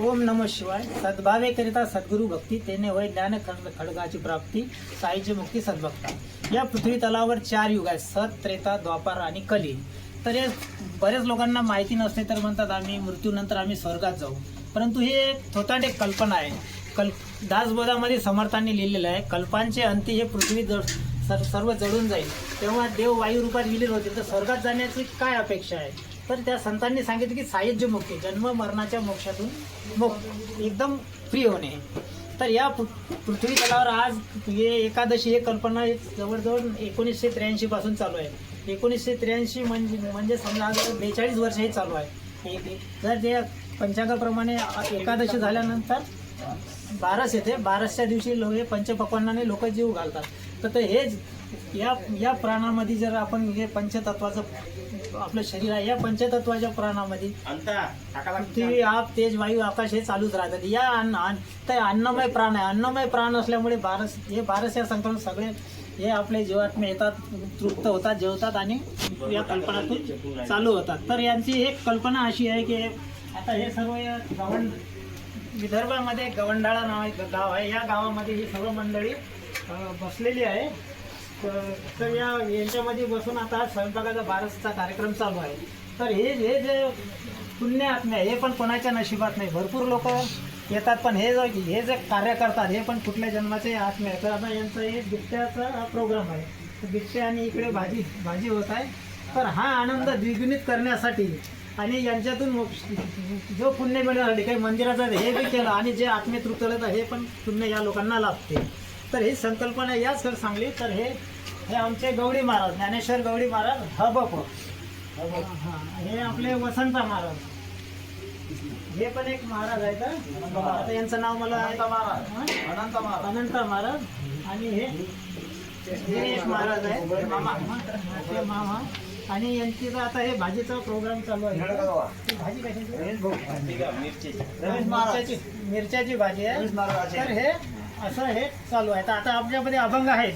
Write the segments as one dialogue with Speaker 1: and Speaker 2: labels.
Speaker 1: ओम नमः शिवाय. सद्भावे करिता सद्गुरु भक्ती, तेने वय ज्ञान खडगाची प्राप्ती, साईची मुक्ती सद्भक्ता. या पृथ्वी तलावर 4 युग आहेत, सत, त्रेता, द्वापार आणि कली. तर हे बरेच लोकांना माहिती नसते, तर म्हणतात आम्ही मृत्यूनंतर आम्ही स्वर्गात जाऊ. परंतु ही एक थोटांड एक कल्पना आहे. दासबोधामध्ये समर्थांनी लिहिलेलं आहे, कल्पांचे अंती हे पृथ्वी सर्व जळून जाईल, तेव्हा देव वायू रूपात विलीन होतील. तर स्वर्गात जाण्याची काय अपेक्षा आहे? तर त्या संतांनी सांगितलं की सायुज्य मुक्ती, जन्म मरणाच्या मोक्षातून मुक्त, एकदम फ्री होणे. तर या पृथ्वी तलावर आज हे एकादशी हे कल्पना जवळजवळ 1983 पासून चालू आहे. 1983 म्हणजे समजा आज 42 वर्ष हे चालू आहे. जर जे पंचांगाप्रमाणे एकादशी झाल्यानंतर 12 येते, 12च्या दिवशी हे पंचपक्वान्नाने लोक जीव घालतात. तर हेच या प्राणामध्ये जर आपण हे पंचतत्वाचं आपलं शरीर आहे, या पंचतत्वाच्या प्राणामध्ये पृथ्वी, आप, तेज, वायू, आकाश हे चालूच राहतात. या अन्नमय प्राण आहे. अन्नमय प्राण असल्यामुळे 12 या संकल्प सगळे हे आपले जीवात्मे येतात, तृप्त होतात, जेवतात आणि या कल्पनातून चालू होतात. तर यांची एक कल्पना अशी आहे की आता हे सर्व विदर्भामध्ये गवंडाळा नावाचे गाव आहे. या गावामध्ये ही सर्व मंडळी बसलेली आहे. तर यांच्यामध्ये बसून आता स्वयंपाकाचा 12चा कार्यक्रम चालू आहे. तर हे जे पुण्य आत्मे आहे, हे पण कोणाच्या नशिबात नाही. भरपूर लोक येतात, पण हे जे कार्य करतात हे पण कुठल्या जन्माचे आत्मे आहे. तर आता यांचा एक बिट्ट्याचा प्रोग्राम आहे. बिट्टे आणि इकडे भाजी होत आहे. तर हा आनंद द्विगुणित करण्यासाठी आणि यांच्यातून जो पुण्य मिळण्यासाठी काही मंदिराचं हे बी केलं आणि जे आत्मे तृप्त झालं तर हे पण पुण्य या लोकांना लाभते. तर ही संकल्पना याच सर सांगली. तर हे आमचे गवडी महाराज, ज्ञानेश्वर गवडी महाराज हबप. हे आपले वसंत महाराज, हे पण एक महाराज आहेत. आता यांचं नाव मला अनंत महाराज. आणि हे एक महाराज आहे मामा. आणि यांची आता हे भाजीचा प्रोग्राम चालू आहे. भाजी कशाची? मिरच्याची भाजी आहे. तर हे असं हे चालू आहे. तर आता आपल्यामध्ये अभंग आहे.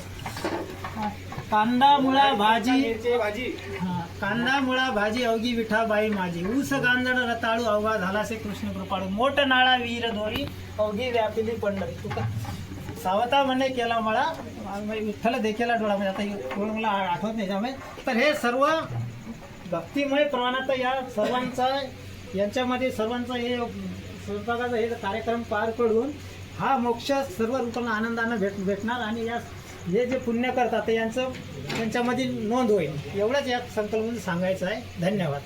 Speaker 1: कांदा मुळा भाजी, कांदा मुळा भाजी अवघी विठाबाई माझी, ऊस गांजण रताळू अवघा झालासे कृष्ण कृपाळू, मोठ नाळा वीर दोरी अवघी व्यापिली पंढरी. तुका सावता म्हणे केला मला, विठ्ठल देखीला डोळा. म्हणजे आता थोडं मला आठवत नाही त्यामुळे. तर हे सर्व भक्तिमय प्रमाणात या सर्वांचा यांच्यामध्ये सर्वांचा हे स्वयंपाकाचा हे कार्यक्रम पार पडून हा मोक्ष सर्व रूपांना आनंदानं भेटणार. आणि या हे जे पुण्य करतात यांच्यामध्ये नोंद होईल. एवढंच या संकल्पनेचं सांगायचं आहे. धन्यवाद.